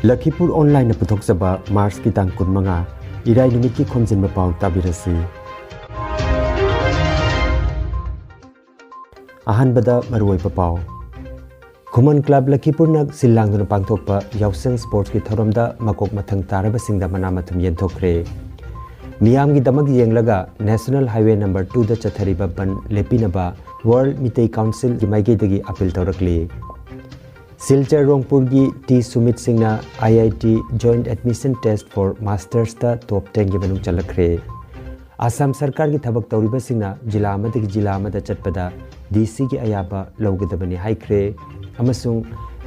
Lakhipuronline puthokjaba March ki tang 15 irai numit ki Khomjinba Pao tabirasi. Ahanbada maruoiba pao. Khuman Club Lakhipurna silangduna pangthokpa yauseng sports ki thoramda makok mathang tarabasingda manamathum yenthokre. Miyamgi damag yenglaga National Highway number 2 da chathariba ban lepinaba World Mitei Council ki maigedagi appeal tawrakli. Silchar Rongpurgi T Sumit Singhna IIT Joint Admission Test for Masters ta top 10 ki manung chalakre. Assam Sarkar ki thabak tawriba singna jila amadagi jila amada chatpada DC ki ayaba lawgadabani haikre amasung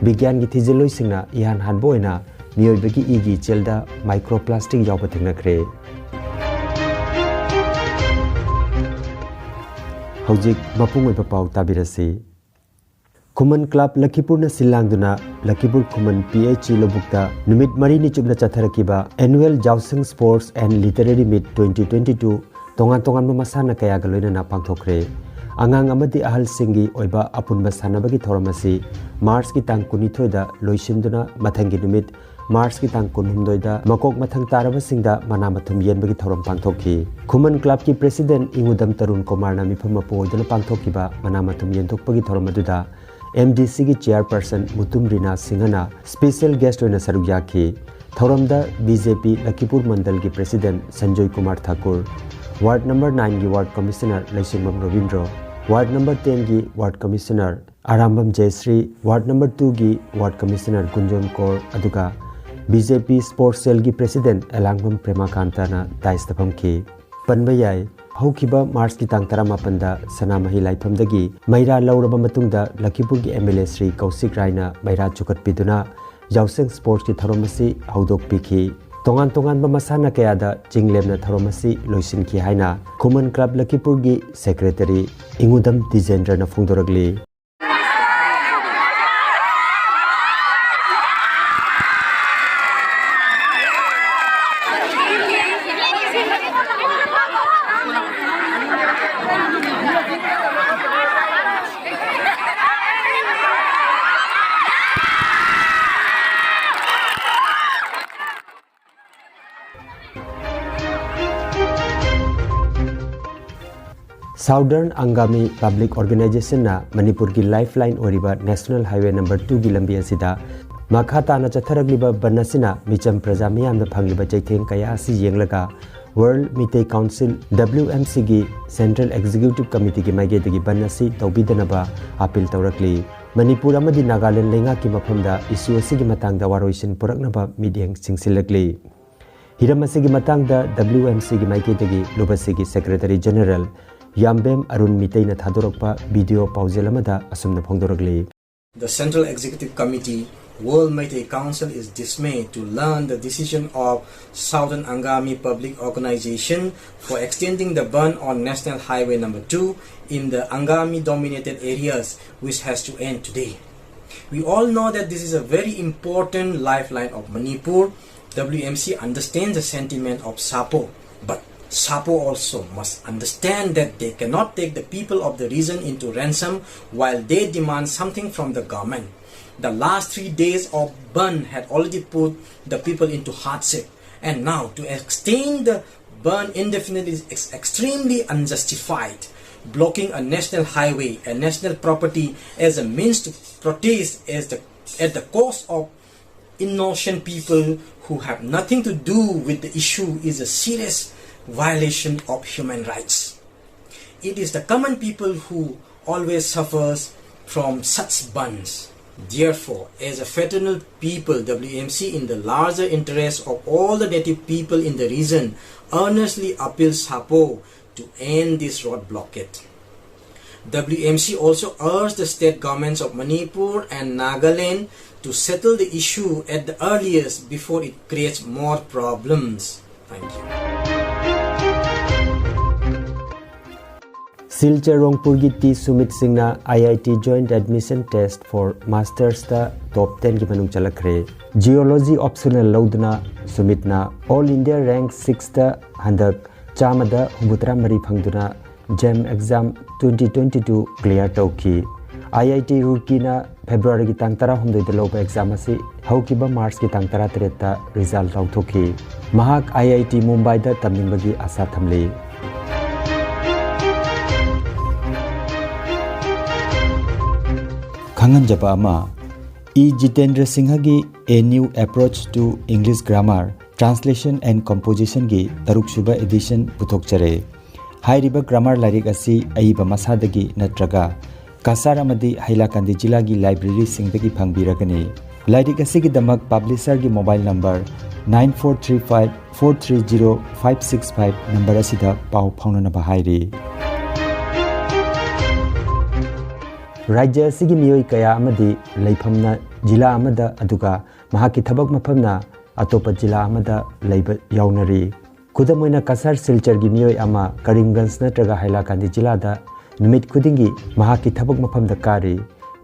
bigyan ki thijiloi singna ihan hanboina miyoibagi igi chelda microplastic yawba thengnakre. Hojik mapungoi pau tabirasi. Khuman Club Lakhipurna silangduna Lakhipur Khuman PH Lobukta numit marini chubna chatharakiba Annual Jouseng Sports and Literary Meet 2022 tongan masana kaya galoina na pangthokre. Angang amadi ahal singi oiba apunba sanabagi thoramasi March ki tang 19 da loisinduna mathangi numit March ki tang 19 da makok mathang taraba singda manamathum yenbagi thoram pangthokhi. Khuman Club ki President Ingudam Tarun Kumar na mifam apoidana pangthokhiba manamathum yenthokpagi thoramatuda MDC ki Chairperson Mutum Rina Singhana special guest oina saruk yakhi. Thoramda BJP Lakhipur Mandal ki President Sanjoy Kumar Thakur, Ward number 9 ki Ward Commissioner Laisingmam Ravindra, Ward number 10 ki Ward Commissioner Arambam Jaysri, Ward number 2 ki Ward Commissioner Gunjon Kaur aduga BJP Sports Cell ki President Elangmam Premakanta na taistapam ki. Panbayai Haukiba March ki tang 18 da Sanamahi Laifamdagi Maira lauraba matungda Lakhipur ki MLA Sri Kausik Raina Maira chukat piduna Jouseng Sports ki tharomasi haudok pikhi. Tongan ba masana kayada chinglemna tharomasi loisin ki haina Khuman Club Lakhipur ki Secretary Ingudam Dijendra na phungdoragli. Southern Angami Public Organization na Manipur ki lifeline oriba National Highway number 2 gi lambi asida makhata na chatharagliba banasina micham praja miyamna phangliba chaitheng kaya asi yenglaga World Mitei Council WMC gi Central Executive Committee ki maigedagi banasi tawbidanaba appeal tawrakli. Manipur amadi Nagaland lenga ki mafamda issue asigi matangda waroisin puraknaba media singsilakli. Hiram asigi matangda WMC gi maigedagi lubasigi Secretary General Yambem Arun Mitei na thadorokpa video pauzelamada asumna phongdoragli. The Central Executive Committee World Mitei Council is dismayed to learn the decision of Southern Angami Public Organization for extending the ban on National Highway number 2 in the Angami dominated areas, which has to end today. We all know that this is a very important lifeline of Manipur. WMC understands the sentiment of SAPO, but SAPO also must understand that they cannot take the people of the region into ransom while they demand something from the government. The last 3 days of ban had already put the people into hardship, and now to extend the ban indefinitely is extremely unjustified. Blocking a national highway, a national property, as a means to protest at the cost of innocent people who have nothing to do with the issue is a serious violation of human rights. It is the common people who always suffers from such bans. Therefore, as a fraternal people, WMC, in the larger interest of all the native people in the region, earnestly appeals SAPO to end this road blockade. WMC also urged the state governments of Manipur and Nagaland to settle the issue at the earliest before it creates more problems. Thank you. Silchar Rongpurgi T Sumit Singhna IIT Joint Admission Test for Masters ta top 10 ki manung chalakre. Geology optional lauduna Sumitna All India rank 6 ta handak chamada hubutra mari phangduna GEM exam 2022 clear tauki. IIT Roorkee na February ki tang 18 da loba exam asi हौकिबा मार्च की तंग 13 result लौथोखी महाक IIT Mumbai दा तमनिंबगी आशा थमली खंगनजबा अमा E Jitendra Singh gi A New Approach to English Grammar Translation and Composition gi Taruksuba edition puthokchare hairiba grammar larik asi aiba masadagi natraga kasar amadi hailakandi jila gi library singdagi phangbiragani larik asi gi damak publisher gi mobile number 9435430565 number asida pau phaunana ba hairi राज्य असिगी मियोई कया अमदी लैफमना जिला अमदा अदुगा महाकी थबक मफमना अतोप जिला अमदा lab याउनरी खुदमोइना कसर सिलचर गी मियोई अमा करीमगंज नत्रगा हैलाकांदी जिलादा निमित खुदिंगी महाकी थबक मफमदा कारी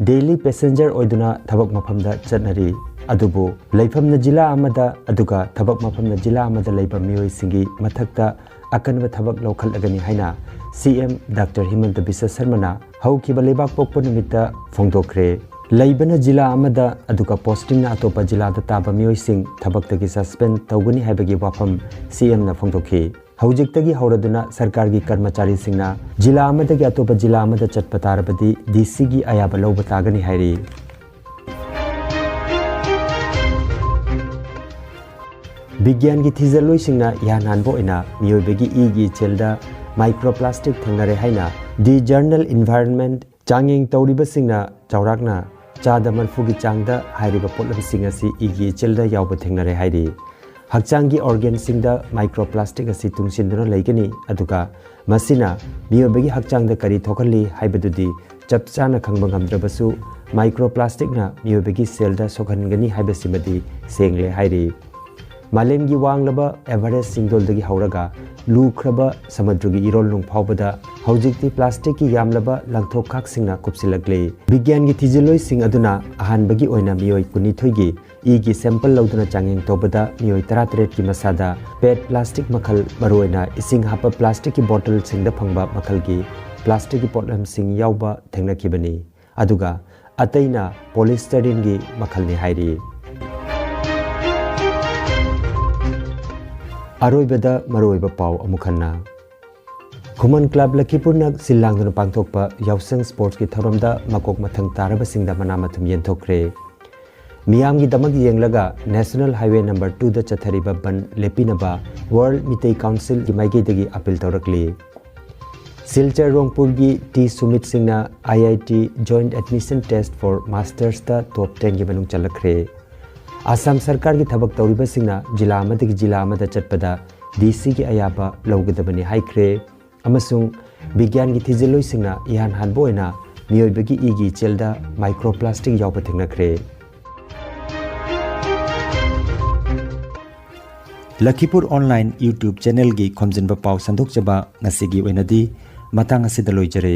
daily passenger ओइदुना थबक मफमदा चटनरी अदुबो लैफमना जिला अमदा अदुगा थबक मफमना जिला अमदा लैब मियोई सिंगी मथक्ता अकनव थबक लौखलगनी हैना CM Dr. Himanta Biswa Sarmana हौकिबा लेबाक पोकपो निमित्ता फोंदोखरे लैबना जिला अमदा अदुगा पोस्टिंग ना अतोपा जिला दा ताबा मियोइसिंग थबक्तगी सस्पेंड तौगनी हाइबगी वाफम CM ना फोंदोखी हौजिक्तगी हौरदुना सरकार की कर्मचारी सिंगना जिला अमदगी अतोपा जिला अमदा चटपा तारबदी DC गी आयाबा लौबा तागनी हाइरी विज्ञान की थिजलोइसिंगना यानानबो इना मियोइबगी गी चेलदा माइक्रोप्लास्टिक थंगरे हाइना दि जर्नल इन्वायरनमेंट चांगिंग तौरिबसिंगना चौराकना चादा मरफुगी चांगदा हाइरिबा पोटलमसिंग असि इगी चेलदा यावबा थेंगनरे हाइरि हक्चांगी ऑर्गेनसिंगदा माइक्रोप्लास्टिक असि तुंगसिनदुना लैगनी अदुगा मसिना मियोबगी हक्चांगदा करी थोखली हाइबदुदि चपचाना खंगबा ngамद्रबसु माइक्रोप्लास्टिकना मियोबगी सेलदा सोखनगनी हाइबसिमदि सेंगले हाइरि मालेमगी वांगलबा एवरेस्ट सिंगदोलदगी हौरगा लूख्रबा समुद्रगी इरोलनुंग फावबदा हौजिक्ति प्लास्टिक की यामलबा लंगथोखाकसिंगना कुपसिलगले विज्ञान की थिजिलोइसिंग अदुना अहानबगी ओइना मियोइ कुनिथोइगी ईगी सैंपल लौदुना चांगेंग तौबदा मियोइ 33 की मसादा पेट प्लास्टिक मखल मरोइना इसिंग हापा प्लास्टिक की बोतल सिंगदा फंगबा मखल की प्लास्टिक की पोटलम सिंग यावबा थेंगनखिबनी अदुगा अतैना पॉलिस्टरीन की मखलनि हाइरि अरोइबदा मरोइबा पाव अमुखन्ना खुमन क्लब लखीपुरना सिल्लांगदुना पांगथोकपा यावसंग स्पोर्ट्स की थरमदा मकोक मथंग तारबसिंगदा मनामथुम येंथोखरे मियामगी दमग येंगलगा नेशनल हाईवे नंबर 2 दा चथरिबा बन लेपिनबा वर्ल्ड मितई काउंसिल की माइगेदगी अपील तौरकली सिलचर रोंगपुरगी टी सुमित सिंगना IIT joint admission test for masters दा टॉप 10 की मनुंग चलखरे आसाम सरकार की थबक तौरिबसिंगना जिला अमदगी जिला अमदा चटपदा DC की अयाबा लौगदबनी हाइख्रे अमसुंग विज्ञान की थिजिलोइसिंगना इहान हानबोइना मियोइबगी ईगी चेलदा माइक्रोप्लास्टिक यावबा थेंगनखरे लखीपुर ऑनलाइन YouTube चैनल की खोमजिनबा पाव संदोकजबा ngasi gi oinadi matang asida loijare